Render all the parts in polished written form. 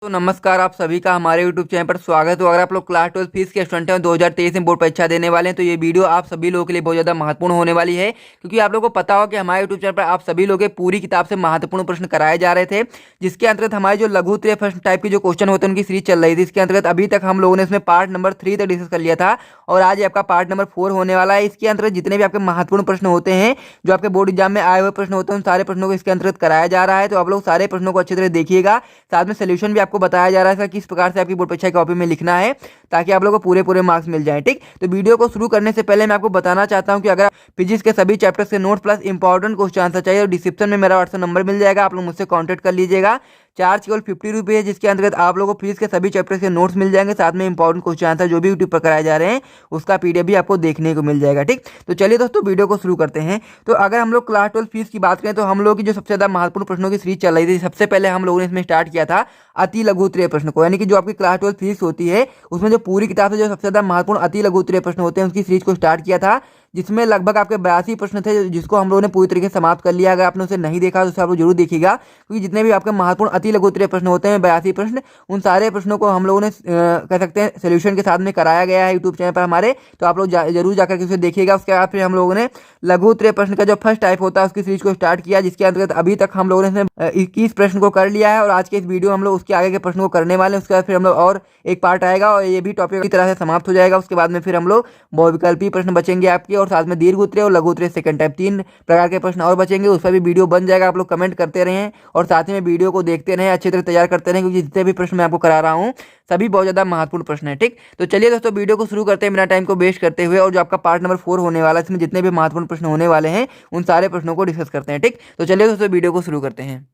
तो नमस्कार आप सभी का हमारे YouTube चैनल पर स्वागत हो। अगर आप लोग क्लास 12 फीस के स्टूडेंट हैं 2023 में बोर्ड परीक्षा देने वाले हैं तो ये वीडियो आप सभी लोगों के लिए बहुत ज़्यादा महत्वपूर्ण होने वाली है, क्योंकि आप लोगों को पता हो कि हमारे YouTube चैनल पर आप सभी लोग पूरी किताब से महत्वपूर्ण प्रश्न कराए जा रहे थे, जिसके अंतर्गत हमारे जो लघु उत्तरीय प्रश्न टाइप के जो क्वेश्चन होते हैं उनकी सीरीज चल रही थी। इसके अंतर्गत अभी तक हम लोगों ने इसमें पार्ट नंबर 3 तक डिस्कस कर लिया था और आज आपका पार्ट नंबर 4 होने वाला है। इसके अंतर्गत जितने भी आपके महत्वपूर्ण प्रश्न होते हैं, जो आपके बोर्ड एग्जाम में आए हुए प्रश्न होते हैं, उन सारे प्रश्नों को इसके अंतर्गत कराया जा रहा है। तो आप लोग सारे प्रश्नों को अच्छी तरह देखिएगा, साथ में सोल्यूशन भी आपको बताया जा रहा है किस प्रकार से आपकी बोर्ड परीक्षा की कॉपी में लिखना है, ताकि आप लोगों को पूरे पूरे मार्क्स मिल जाएं। ठीक, तो वीडियो को शुरू करने से पहले मैं आपको बताना चाहता हूं कि अगर फिजिक्स के सभी चैप्टर्स के note plus important question answer चाहिए और डिस्क्रिप्शन में मेरा व्हाट्सएप नंबर मिल जाएगा, आप लोग मुझसे कॉन्टैक्ट कर लीजिएगा। चार्ज केवल 50 रुपये है, जिसके अंतर्गत आप लोगों को फिजिक्स के सभी चैप्टर्स के नोट्स मिल जाएंगे, साथ में इंपॉर्टेंट क्वेश्चन आंसर जो भी यूट्यूब पर कराए जा रहे हैं उसका पीडीएफ भी आपको देखने को मिल जाएगा। ठीक, तो चलिए दोस्तों वीडियो को शुरू करते हैं। तो अगर हम लोग क्लास 12 फीस की बात करें तो हम लोग की जो सबसे ज्यादा महत्वपूर्ण प्रश्नों की सीरीज चल रही थी, सबसे पहले हम लोगों ने इसमें स्टार्ट किया था अति लघु उत्तरीय प्रश्न को, यानी कि जो आपकी क्लास 12 फीस होती है उसमें जो पूरी किताब से जो सबसे ज्यादा महत्वपूर्ण अति लघु उत्तरीय प्रश्न होते हैं उसकी सीरीज को स्टार्ट किया था, जिसमें लगभग आपके 82 प्रश्न थे, जिसको हम लोगों ने पूरी तरीके से समाप्त कर लिया। अगर आपने उसे नहीं देखा तो उसे आप लोग जरूर देखिएगा, क्योंकि जितने भी आपके महत्वपूर्ण अति लघु उत्तरीय प्रश्न होते हैं 82 प्रश्न, उन सारे प्रश्नों को हम लोगों ने कह सकते हैं सोल्यूशन के साथ में कराया गया है यूट्यूब चैनल पर हमारे। तो आप लोग जरूर जाकर के उसे देखिएगा। उसके बाद फिर हम लोगों ने लघु उत्तरीय प्रश्न का जो फर्स्ट टाइप होता है उसकी सीरीज को स्टार्ट किया, जिसके अंतर्गत अभी तक हम लोगों ने 21 प्रश्न को कर लिया है और आज के इस वीडियो हम लोग उसके आगे के प्रश्न को करने वाले हैं। उसके बाद फिर हम लोग और एक पार्ट आएगा और ये भी टॉपिक की तरह से समाप्त हो जाएगा। उसके बाद में फिर हम लोग बहुविकल्पीय प्रश्न बचेंगे आपके, और साथ में दीर्घ उत्तरीय और लघु उत्तरीय सेकंड टाइप 3 प्रकार के प्रश्न और बचेंगे। उस पर भी वीडियो बन जाएगा, आप लोग कमेंट करते रहें और साथ ही में वीडियो को देखते रहें, अच्छी तरह तैयार करते रहें, क्योंकि जितने भी प्रश्न मैं आपको करा रहा हूँ सभी बहुत ज़्यादा महत्वपूर्ण प्रश्न है। ठीक, तो चलिए दोस्तों वीडियो को शुरू करते हैं बिना टाइम को वेस्ट करते हुए, और जो आपका पार्ट नंबर 4 होने वाला है इसमें जितने भी महत्वपूर्ण प्रश्न होने वाले हैं उन सारे प्रश्नों को डिस्कस करते हैं। ठीक, तो चलिए दोस्तों वीडियो को शुरू करते हैं।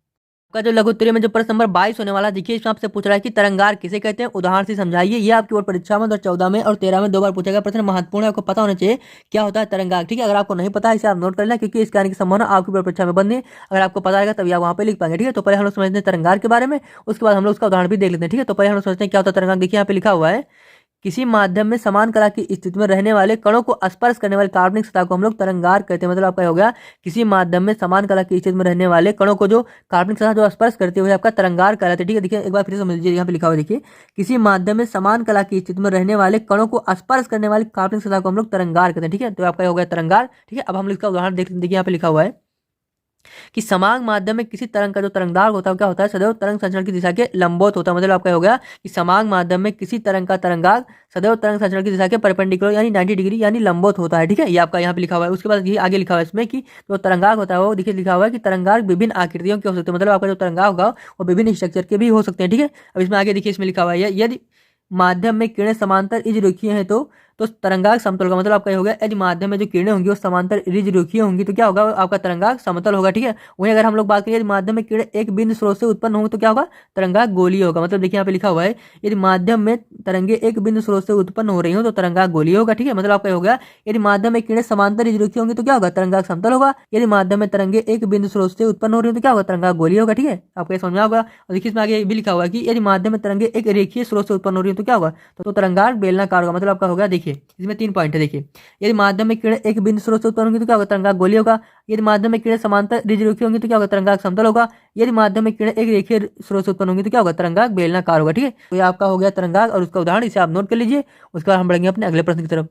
का जो लघु उत्तरीय में जो प्रश्न नंबर 22 होने वाला है, देखिए इसमें आपसे पूछ रहा है कि तरंगार किसे कहते हैं, उदाहरण से समझाइए। ये आपकी बोर्ड परीक्षा में 2014 में और 13 में 2 बार पूछा गया प्रश्न, महत्वपूर्ण है, आपको पता होना चाहिए क्या होता है तरंगार। ठीक है, अगर आपको नहीं पता है इसे आप नोट कर लें, क्योंकि इसके आने की संभावना आपकी बोर्ड परीक्षा में बनी है। अगर आपको पता रहेगा तभी आप वहाँ पे लिख पाएंगे। ठीक है, तो पहले हम लोग समझते हैं तरंगार के बारे में, उसके बाद हम लोग उसका उदाहरण भी देख लेते हैं। ठीक है, तो पहले हम लोग समझते हैं क्या होता है तरंगार। देखिए यहाँ पे लिखा हुआ है, किसी माध्यम में समान कला की स्थिति में रहने वाले कणों को स्पर्श करने वाली काल्पनिक सतह को हम लोग तरंगार कहते हैं। मतलब आपका हो गया किसी माध्यम में समान कला की स्थिति में रहने वाले कणों को जो काल्पनिक सतह जो स्पर्श करते हुए आपका तरंगार कहलाते हैं। ठीक है, देखिए एक बार फिर समझ लीजिए, यहाँ पे लिखा हुआ देखिए, किसी माध्यम में समान कला की स्थिति में रहने वाले कणों को स्पर्श करने वाली काल्पनिक सतह को हम लोग तरंगार कहते हैं। ठीक है, तो आपका हो गया तरंगार। ठीक है, अब हम इसका उदाहरण देखते हैं। देखिए यहाँ पे लिखा हुआ है कि समान माध्यम में किसी तरंग का जो तरंगदार्घ होता है क्या होता है, सदैव तरंग संचरण की दिशा के लंबवत होता है। मतलब आपका हो गया कि समान माध्यम में किसी तरंग का तरंगार्घ सदैव तरंग संचरण की दिशा के परपेंडिकुलर यानी 90 डिग्री यानी लंबवत होता है। ठीक है, ये आपका यहाँ पे लिखा हुआ है। उसके बाद ये आगे लिखा हुआ है इसमें कि जो तरंगार्घ होता है वो देखिए लिखा हुआ है कि तरंगार्घ विभिन्न आकृतियों के हो सकते हैं। मतलब आपका जो तरंगार्घ होगा वो विभिन्न स्ट्रक्चर के भी हो सकते हैं। ठीक है, अब इसमें आगे देखिए इसमें लिखा हुआ है, यदि माध्यम में किरणें समांतर इज रेखीय हैं तो तरंगार्घ समतल होगा। मतलब आपका ये होगा यदि माध्यम में जो किरणें होंगी वो समांतर रिज रेखीय होंगी तो क्या होगा, आपका तरंगार्घ समतल होगा। ठीक है, वहीं अगर हम लोग बात करें यदि माध्यम में किरणें एक बिंदु स्रोत से उत्पन्न होंगी तो क्या होगा, तरंगार्घ गोलीय होगा। मतलब देखिए यहाँ पे लिखा हुआ है, यदि माध्यम में तरंगे एक बिंदु स्रोत से उत्पन्न हो रही हो तो तरंगार्घ गोलीय होगा। ठीक है, मतलब आपका होगा यदि माध्यम में किरणें समांतर रिज रेखीय होंगी तो क्या होगा, तरंगार्घ समतल होगा। यदि माध्यम में तरंगे एक बिंदु स्रोत से उत्पन्न हो रही हो तो क्या होगा, तरंगार्घ गोलीय होगा। ठीक है, आपको समझ में होगा। और देखिए इसमें आगे भी लिखा हुआ है कि यदि माध्यम में तरंगे एक रेखीय स्रोत से उत्पन्न हो रही हो तो क्या होगा, तो तरंगार्घ बेलनाकार होगा। मतलब आपका होगा देखिए इसमें 3 पॉइंट है। देखिए यदि माध्यम में किरणें एक बिंदु स्रोत से उत्पन्न होंगी तो क्या होगा, तरंगार्घ गोलीय होगा। यदि माध्यम में किरणें समांतर रिज रेखीय होंगी तो क्या होगा, तरंगार्घ समतल होगा। यदि माध्यम में किरणें एक रेखीय स्रोत से उत्पन्न होंगी तो क्या होगा, तरंगार्घ बेलनाकार होगा। ठीक है, तो ये आपका हो गया तरंगार्घ और उसका उदाहरण, इसे आप नोट कर लीजिए। उसके बाद हम बढ़ेंगे अपने अगले प्रश्न की तरफ।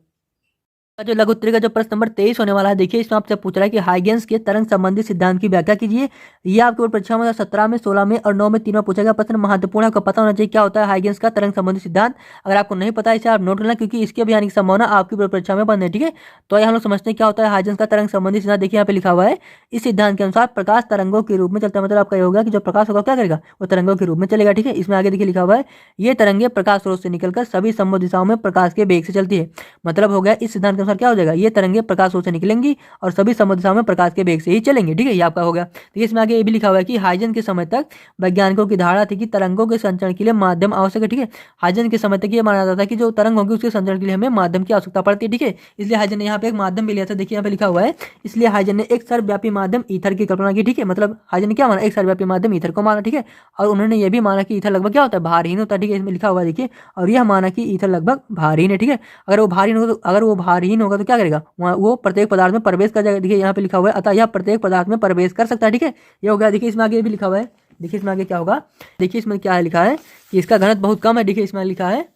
जो लघु उत्तरीय का जो प्रश्न नंबर 23 होने वाला है, देखिए इसमें आपसे पूछ रहा है कि हाइगेंस के तरंग संबंधी सिद्धांत की व्याख्या कीजिए। ये आपके बोर्ड परीक्षा में 17 में 16 में और 9 में 3 में पूछा गया प्रश्न, महत्वपूर्ण है, आपको पता होना चाहिए क्या होता है हाइगेंस का तरंग संबंधी सिद्धांत। अगर आपको नहीं पता है इसे आप नोट करना, क्योंकि इसके भी आने की संभावना आपकी बोर्ड परीक्षा में बनने। ठीक है, तो हम लोग समझते हैं क्या होता है हाइगेंस का तरंग संबंधी सिद्धांत। देखिए यहाँ पे लिखा हुआ है, इस सिद्धांत के अनुसार प्रकाश तरंगों के रूप में चलता है। मतलब आपका ये होगा कि जो प्रकाश होगा क्या करेगा, वो तरंगों के रूप में चलेगा। ठीक है, इसमें आगे देखिए लिखा हुआ है, ये तरंगे प्रकाश स्रोत से निकलकर सभी संभव दिशाओं में प्रकाश के वेग से चलती है। मतलब हो गया इस सिद्धांत के अनुसार क्या हो जाएगा, ये तरंगे प्रकाश स्रोत से निकलेंगी और सभी संभव दिशाओं में प्रकाश के वेग से ही चलेंगे। ठीक है, ये आपका हो गया। देखिए इसमें आगे ये भी लिखा हुआ है कि हाइजन के समय तक वैज्ञानिकों की धारणा थी कि तरंगों के संचरण के लिए माध्यम आवश्यक है। ठीक है, हाइजन के समय तक ये माना जाता था कि जो तरंग होगी उसके संचरण के लिए हमें माध्यम की आवश्यकता पड़ती है। ठीक है, इसलिए हाइजन ने यहाँ पे एक माध्यम भी लिया था। देखिए यहाँ पे लिखा हुआ है, इसलिए हाइजन ने एक सर्वव्यापी माध्यम ईथर की कल्पना की। ठीक है, मतलब हाइजन ने क्या माना, एक सर्वव्यापी माध्यम ईथर को माना। ठीक है, और उन्होंने ये भी माना कि ईथर लगभग क्या होता है, भारहीन होता है। ठीक है, इसमें लिखा हुआ देखिए, और यह माना कि ईथर लगभग भारहीन है। ठीक है, अगर वो भारहीन होगा तो क्या करेगा, वो प्रत्येक पदार्थ में प्रवेश कर जाएगा। देखिए यहाँ पे लिखा हुआ है, अतः यह प्रत्येक पदार्थ में प्रवेश कर सकता है। ठीक है, ये हो गया। देखिए इसमें आगे भी लिखा हुआ है, देखिए इसमें आगे क्या होगा, देखिए इसमें क्या है लिखा है कि इसका घनत्व बहुत कम है। देखिए इसमें लिखा है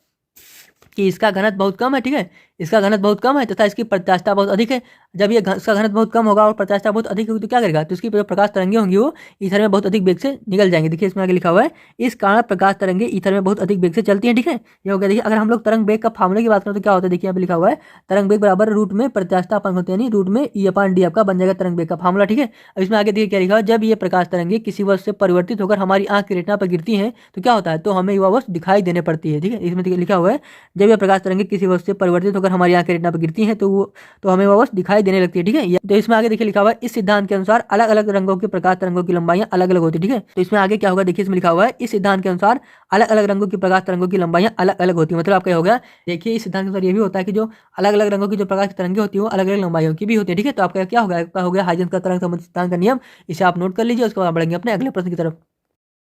कि इसका घनत्व बहुत कम है, ठीक है, इसका घनत्व बहुत कम है तथा इसकी प्रत्यास्थता बहुत अधिक है। जब ये इसका घनत्व बहुत कम होगा और प्रत्यास्थता बहुत अधिक होगी तो क्या करेगा, तो इसकी जो प्रकाश तरंगे होंगी वो ईथर में बहुत अधिक वेग से निकल जाएंगे। देखिए इसमें आगे लिखा हुआ है इस कारण प्रकाश तरंगे ईथर में बहुत अधिक वेग से चलती हैं, ठीक है, ये हो गया। देखिए अगर हम लोग तरंग वेग का फार्मूले की बात करें तो क्या होता है, देखिए यहाँ पे लिखा हुआ है तरंग वेग बराबर रूट में प्रत्यास्थता अपन होते हैं, यानी रूट में E/d आपका बन जाएगा तरंग वेग का फार्मूला, ठीक है। अब इसमें आगे देखिए क्या लिखा हुआ है, जब ये प्रकाश तरंगे किसी वस्तु से परिवर्तित होकर हमारी आंख की रेटिना पर गिरती हैं तो क्या होता है, तो हमें वह वस्तु दिखाई देने पड़ती है, ठीक है। इसमें लिखा हुआ है जब ये प्रकाश तरंगे किसी वस्तु से परिवर्तित होकर हमारी आंख की रेटिना पर गिरती हैं तो हमें वह वस्तु दिखाई देने लगती है, ठीक है। तो इसमें आगे देखिए लिखा हुआ है इस सिद्धांत के अनुसार अलग अलग रंगों के प्रकाश तरंगों की लंबाइयां अलग अलग होती है, ठीक है। तो इसमें आगे क्या होगा, देखिए इसमें लिखा हुआ है इस सिद्धांत के अनुसार अलग अलग रंगों की प्रकाश तरंगों की लंबाइयां अलग अलग होती है। मतलब आपका हो गया, देखिए इस सिद्धांत के अनुसार ये भी होता है कि जो अलग अलग रंगों की जो प्रकाश की तरंगे होती है वो अलग अलग लंबाइयों की भी होती है, ठीक है। तो आपका क्या होगा, आपका हो गया हाइजेंस का तरंग संबंधी सिद्धांत का नियम, इसे आप नोट कर लीजिए। उसके बाद बढ़ेंगे अपने अगले प्रश्न की तरफ।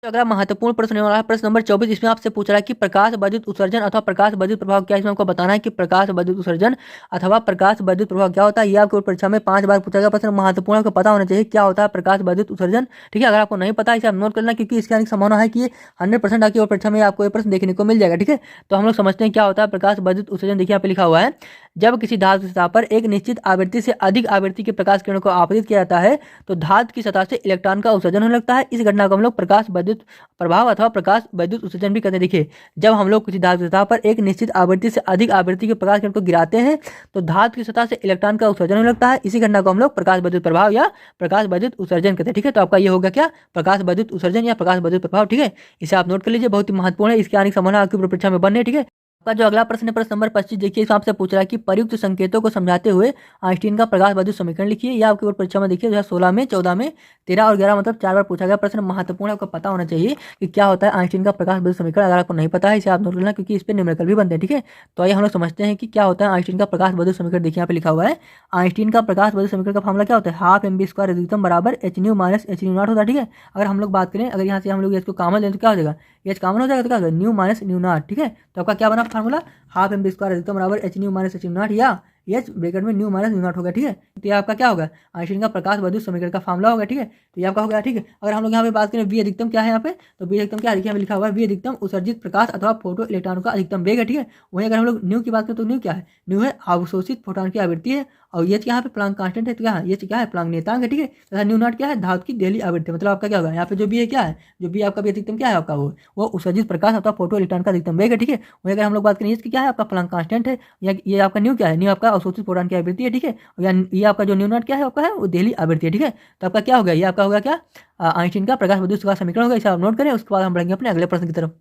तो अगला महत्वपूर्ण प्रश्न होने वाला है प्रश्न नंबर 24। इसमें आपसे पूछ रहा है कि प्रकाश विद्युत उत्सर्जन अथवा प्रकाश विद्युत प्रभाव क्या है। इसमें आपको बताना है कि प्रकाश विद्युत उत्सर्जन अथवा प्रकाश विद्युत प्रभाव क्या होता है। ये आपको परीक्षा में 5 बार पूछा गया प्रश्न, महत्वपूर्ण आपको पता होना चाहिए क्या होता है प्रकाश विद्युत उत्सर्जन, ठीक है। अगर आपको नहीं पता इसे आप नोट करना, क्योंकि इसकी संभावना है कि 100% आपकी परीक्षा में आपको ये प्रश्न देखने को मिल जाएगा, ठीक है। तो हम लोग समझते हैं क्या होता है प्रकाश विद्युत उत्सर्जन। देखिए यहाँ पे लिखा हुआ है जब किसी धातु की सतह पर एक निश्चित आवृत्ति से अधिक आवृत्ति के प्रकाश किरणों को आपतित किया जाता है तो धातु की सतह से इलेक्ट्रॉन का उत्सर्जन होने लगता है। इस घटना को हम लोग प्रकाश विद्युत प्रभाव अथवा प्रकाश विद्युत उत्सर्जन भी कहते हैं। देखिए जब हम लोग किसी धातु की सतह पर एक निश्चित आवृत्ति से अधिक आवृत्ति के प्रकाश किरण को गिराते हैं तो धातु की सतह से इलेक्ट्रॉन का उत्सर्जन होने लगता है। इसी घटना को हम लोग प्रकाश विद्युत प्रभाव या प्रकाश विद्युत उत्सर्जन कहते हैं, ठीक है। तो आपका ये होगा क्या, प्रकाश विद्युत उत्सर्जन या प्रकाश विद्युत प्रभाव, ठीक है। इसे आप नोट कर लीजिए, बहुत ही महत्वपूर्ण है, इसकी आने की संभावना आपकी परीक्षा में बनने, ठीक है। आपका जो अगला प्रश्न है प्रश्न नंबर 25। देखिए इसमें आपसे पूछ रहा है कि प्रयुक्त संकेतों को समझाते हुए आइंस्टीन का प्रकाश विद्युत समीकरण लिखिए। यह आपकी परीक्षा में देखिए 2016 में, 14 में, 13 और 11 मतलब 4 बार पूछा गया प्रश्न, महत्वपूर्ण आपको पता होना चाहिए कि क्या होता है आइंस्टीन का प्रकाश विद्युत समीकरण। अगर आपको नहीं पता है इसे आप नोट करना, क्योंकि इस पर न्यूमेरिकल भी बनते हैं, ठीक है। तो आइए हम लोग समझते हैं कि क्या होता है आइंस्टीन का प्रकाश विद्युत समीकरण। देखिए यहाँ पे लिखा हुआ है आइंस्टीन का प्रकाश विद्युत समीकरण का फॉर्मूला क्या होता है, हाफ mv² अधिकतम बराबर hν माइनस hν नॉट होता है, ठीक है। अगर हम लोग बात करें, अगर यहाँ से हम लोग इसको कॉमन लें तो क्या हो जाएगा, एच कॉमन हो जाएगा तो क्या होगा न्यू माइनस न्यू नॉट, ठीक है। तो आपका क्या बना फार्मूला, हाफ mv² अधिकतम बराबर hν माइनस hν नॉट या एच ब्रैकेट में न्यू माइनस न्यू नॉट होगा, ठीक है। तो ये आपका क्या होगा आइंस्टीन का प्रकाश विद्युत समीकरण का फार्मूला होगा, ठीक है। तो ये आपका हो गया, ठीक है। अगर हम लोग यहाँ पे बात करें वी अधिकतम क्या है यहाँ पे, तो वी अधिकतम क्या है, देखिए लिखा हुआ है वी अधिकतम उत्सर्जित प्रकाश अथवा फोटो इलेक्ट्रॉन का अधिकतम वेग है, ठीक है। वहीं अगर हम लोग न्यू की बात करें तो न्यू क्या है, न्यू है अवशोषित फोटोन की आवृत्ति है, और ये यहाँ पे प्लांक कांस्टेंट है, तो क्या है ये क्या है प्लांक नियतांक है, ठीक है। तथा न्यू नॉट क्या है धातु की डेली आवृत्ति, मतलब आपका क्या होगा यहाँ पे जो भी है क्या है, जो भी आपका भी अधिकतम क्या है आपका वो उत्सर्जित प्रकाश अथवा फोटो इलेक्ट्रॉन का अधिकतम वेग है, ठीक है। वहीं अगर हम लोग बात करें इसकी क्या है आपका प्लांक कांस्टेंट है, या ये आपका न्यू क्या है, न्यू आपका अवशोषित फोटोन की आवृत्ति है, ठीक है। या ये आपका जो न्यू नॉट क्या है आपका है वो डेली आवृत्ति है, ठीक है। तो आपका क्या होगा, ये आपका होगा क्या आइंस्टीन का प्रकाश विद्युत का समीकरण होगा, इसे आप नोट करें। उसके बाद हम बढ़ेंगे अपने अगले प्रश्न की तरफ।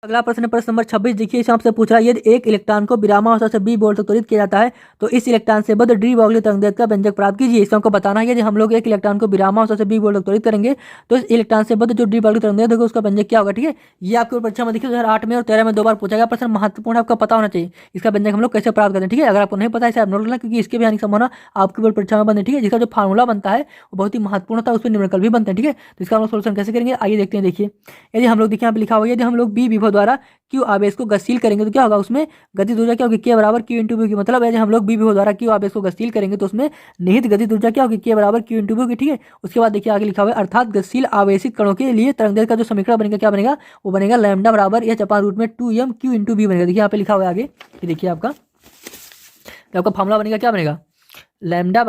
अगला प्रश्न प्रश्न नंबर 26। देखिए इस आपसे पूछ रहा है यदि एक इलेक्ट्रॉन को विरामावस्था से बी वोल्ट तक त्वरित किया जाता है तो इस इलेक्ट्रॉन से बद्ध डी ब्रॉगली तरंगदैर्घ्य का व्यंजक प्राप्त कीजिए। इसमें हमको बताना है यदि हम लोग एक इलेक्ट्रॉन को विरामावस्था से बी वोल्ट तक त्वरित करेंगे तो इस इलेक्ट्रॉन से बद्ध जो डी ब्रॉगली तरंगदैर्घ्य होगा उसका व्यंजक क्या होगा, ठीक है। ये आपके परीक्षा में देखिए 2008 में और 13 में 2 बार पूछा गया प्रश्न, महत्वपूर्ण आपका पता होना चाहिए इसका व्यंजक हम लोग कैसे प्राप्त करते हैं, ठीक है। अगर आपको नहीं पता है इसे आप नोट करना, क्योंकि इसके भी आने की संभावना आपकी परीक्षा में बनती है, ठीक है। जिसका जो फार्मूला बनता है वो बहुत ही महत्वपूर्ण होता है, उस पर न्यूमेरिकल भी बनते हैं, ठीक है। तो इसका हम लोग सोल्यूशन कैसे करेंगे आइए देखते हैं। देखिए यदि हम लोग देखिए यहाँ पे लिखा हुआ है यदि हम लोग बी विभव द्वारा क्यू आवेश को गतिशील करेंगे तो क्या होगा, उसमें गतिज ऊर्जा क्या होगी के बराबर क्यू इंटू बी की। मतलब यदि हम लोग बी विभव द्वारा क्यू आवेश को गतिशील करेंगे तो उसमें निहित गतिज ऊर्जा क्या होगी के बराबर क्यू इंटू बी की, ठीक है। उसके बाद देखिए आगे लिखा हुआ है अर्थात गतिशील आवेशित कणों के लिए तरंगदैर्घ्य का जो समीकरण बनेगा क्या बनेगा, वो बनेगा लैम्डा बराबर एच अपान रूट में 2m क्यू इंटू बी बनेगा। देखिए यहाँ पे लिखा हुआ है आगे, ये देखिए आपका फार्मूला बनेगा क्या बनेगा, लैम्डा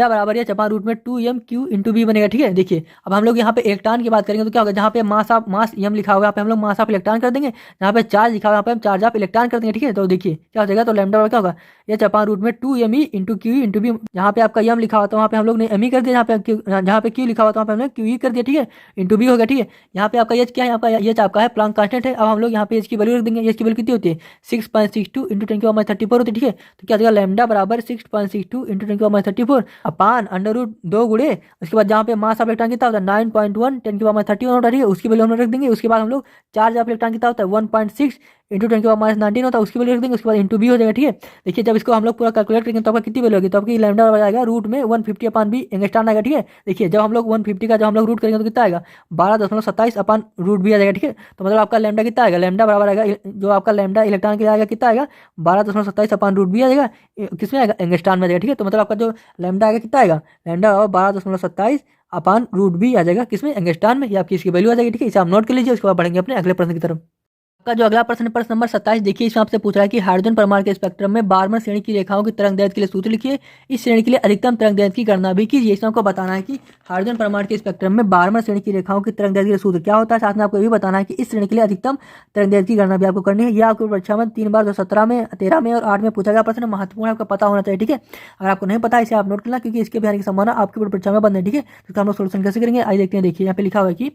बराबर या चपान रूट में 2m क्यू इंटू बी बनेगा, ठीक है। देखिए अब हम लोग यहाँ पे इलेक्ट्रॉन की बात करेंगे तो क्या होगा, जहाँ पे मास m लिखा हुआ है यहाँ पे हम लोग मास ऑफ इलेक्ट्रॉन कर देंगे, जहाँ पे चार्ज लिखा हुआ है यहाँ पे हम चार्ज ऑफ इलेक्ट्रॉन कर देंगे, ठीक है। तो देखिए क्या हो जाएगा, तो लैम्डा बराबर क्या होगा ये चपान रूट में 2m into Q into B. जहाँ पे आपका m लिखा हुआ था वहाँ पे हम लोग ने m ही कर दिया, जहाँ पे q लिखा हुआ था वहाँ पे हमने q ही कर दिया, ठीक है, इंटू बी हो गया, ठीक है। यहाँ पे आपका एच क्या है, आपका एच आपका है प्लांक कांस्टेंट है। अब हम लोग यहाँ पे एच की वैल्यू रख देंगे, एच की वैल्यू कितनी होती है 6.62 इंटू 10⁻34 होती है, ठीक है। तो क्या हो जाएगा लैम्डा बराबर 6.62 इंटू 10⁻34 अपान अंडर रूट 2 गुणे उसके बाद जहाँ पे मास ऑफ इलेक्ट्रॉन कितना होता है 9.1 10⁻31 होता है, ठीक है। उसकी वैल्यू हम लोग रख देंगे। उसके बाद हम लोग चार्ज ऑफ इलेक्ट्रॉन कितना होता है 1.6 इंटू 10⁻19 होता है, उसकी वैल्यू रख देंगे। उसके बाद इंटू बी हो जाएगा, ठीक है। देखिए जब इसको हम लोग पूरा कैलकुलेट करेंगे तो आपका कितनी वैल्यू होगी, तो आपकी लैम्डा बराबर आएगा रूट में 150 अपान बी एंगस्ट्रॉन आएगा, ठीक है। देखिए जब हम लोग 150 का जब हम लोग रूट करेंगे तो कितना आएगा 12.27 अपान रूट बी आ जाएगा, ठीक है। तो मतलब आपका लैम्डा कितना आएगा, लैम्डा बराबर आएगा जो आपका लैम्डा इलेक्ट्रॉन के लिए आएगा कितना आएगा 12.27 अपान रूट बी आ जाएगा, किसमें आएगा एंगस्ट्रॉन में आ जाएगा, ठीक है। तो मतलब आपका जो लैम्डा आएगा कितना आएगा, लैम्डा बराबर 12.27 अपान रूट बी आ जाएगा किसमें, एंगस्ट्रॉन में, या आपकी इसकी वैल्यू आ जाएगी। ठीक है, इसे आप नोट कर लीजिए। उसके बाद बढ़ेंगे अपने अगले प्रश्न की तरफ। आपका जो अगला प्रश्न, प्रश्न नंबर 27, देखिए इसमें आपसे पूछ रहा है कि हाइड्रोजन परमाणु के स्पेक्ट्रम में बारहवें श्रेणी की रेखाओं की तरंगदैर्घ्य के लिए सूत्र लिखिए। इस श्रेणी के लिए अधिकतम तरंगदैर्घ्य की गणना भी कीजिए। इसमें आपको बताना है कि हाइड्रोजन परमाणु के स्पेक्ट्रम में बारहवें श्रेणी की रेखाओं की तरंगदैर्घ्य के लिए सूत्र क्या होता है। साथ में आपको ये भी बताना है कि इस श्रेणी के लिए अधिकतम तरंगदैर्घ्य की गणना भी आपको करनी है। यह आपको परीक्षा में 3 बार 2017 में, 13 में और 8 में पूछा गया प्रश्न, महत्वपूर्ण आपको पता होना चाहिए। ठीक है, अगर आपको नहीं पता इसे आप नोट करना, क्योंकि इसके भी आने की संभावना आपकी परीक्षा में बंद है। ठीक है, तो हम लोग सोल्यूशन कैसे करेंगे आइए देखते हैं। देखिए यहाँ पे लिखा हुआ है कि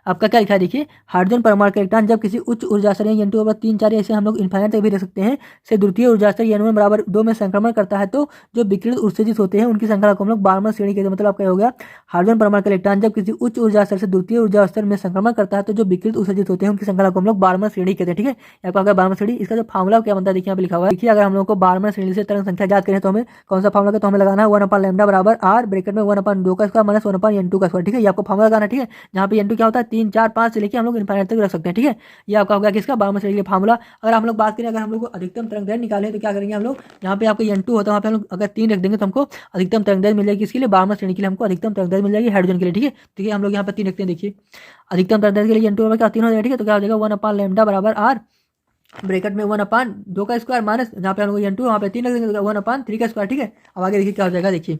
आपका क्या लिखा है, देखिए हाइड्रोजन परमाणु का इलेक्ट्रॉन जब किसी उच्च ऊर्जा स्तर N2 बराबर 3 4 ऐसे हम लोग इन्फाइनाइट तक भी रख सकते हैं से द्वितीय ऊर्जा स्तर N1 बराबर 2 में संक्रमण करता है, तो जो विकिरण उत्सर्जित होते हैं उनकी संख्या को हम लोग 12वें श्रेणी कहते हैं। मतलब आपका हो गया हाइड्रोजन परमाणु का इलेक्ट्रॉन जब किसी उच्च ऊर्जा स्तर से द्वितीय ऊर्जा स्तर में संक्रमण करता है, तो जो विकिरण उत्सर्जित होते हैं उनकी संख्या को हम लोग 12वें श्रेणी कहते हैं। ठीक है, आपका होगा 12वें श्रेणी। इसका जो फार्मूला क्या बनता है देखिए यहाँ पे लिखा हुआ है। देखिए अगर हम लोग को 12वें श्रेणी से तरंग संख्या याद करें तो हमें कौन सा फार्मूला तो हमें लगाना है 1/λ बराबर r ब्रैकेट में 1/2 का स्क्वायर माइनस 1/n2 का स्क्वायर। ठीक है, ये आपको फार्मूला लगाना है। ठीक है, जहाँ पे n2 क्या होता है 3 4 5 से लेके हम लोग इनफाइनाइट तक रख सकते हैं। ठीक है, ये आपका होगा किसका 12वें श्रेणी का फार्मूला। अगर हम लोग बात करें, अगर हम लोग को अधिकतम तरंगदैर्घ्य निकालें तो क्या करेंगे हम लोग, यहाँ पे आपका n2 होता है वहाँ पे हम लोग अगर 3 रख देंगे तो हमको अधिकतम तरंगदैर्घ्य मिल जाएगी। इसके लिए 12वें श्रेणी के लिए हमको अधिकतम तरंगदैर्घ्य मिल जाएगी हाइड्रोजन के लिए। ठीक है, ठीक है, हम लोग यहाँ पे 3 रखते हैं। देखिए अधिकतम तरंगदैर्घ्य के लिए n2 क्या 3 हो जाएगा। ठीक है, तो क्या हो जाएगा 1/λ बराबर r ब्रैकेट में 1/2 का स्क्वायर माइनस जहाँ पे हम लोग n2 वहाँ पे 3 रख देंगे तो 1/3 का स्क्वायर। ठीक है, अब आगे देखिए क्या हो जाएगा। देखिए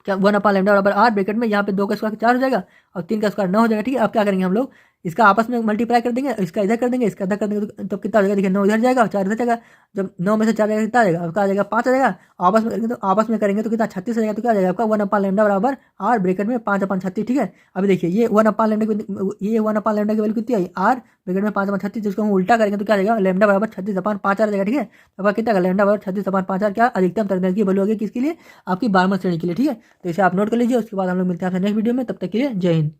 क्या 1/λ बराबर r ब्रैकेट में यहाँ पे 2 का स्क्वायर 4 हो जाएगा और 3 का स्क्वायर 9 हो जाएगा। ठीक है, अब क्या करेंगे हम लोग इसका आपस में मल्टीप्लाई कर देंगे, इसका इधर कर देंगे, इसका इधर कर देंगे, तो कितना हो जाएगा। देखिए 9 इधर जाएगा और 4 इधर जाएगा। जब 9 में से 4 जाएगा कितना आ जाएगा, आपका आ जाएगा 5 आ जाएगा। आपस में करेंगे तो कितना 36 आ जाएगा। तो क्या आ जाएगा आपका 1/λ बराबर r ब्रैकेट में 5/36। ठीक है, अभी देखिए ये 1/λ की वैल्यू कितनी आई r ब्रैकेट में 5/36, जिसको हम उल्टा करेंगे तो क्या आ जाएगा लैम्डा बराबर 36/5 आ जाएगा। ठीक है, तो कितना का लैम्डा बराबर 36/5 क्या अधिकतम तरंगदैर्घ्य की वैल्यू होगी किसके लिए, आपकी 12वें श्रेणी के लिए। ठीक है, तो इसे आप नोट कर लीजिए। उसके बाद हम लोग मिलते हैं आपसे नेक्स्ट वीडियो में, तब तक के लिए जय हिंद।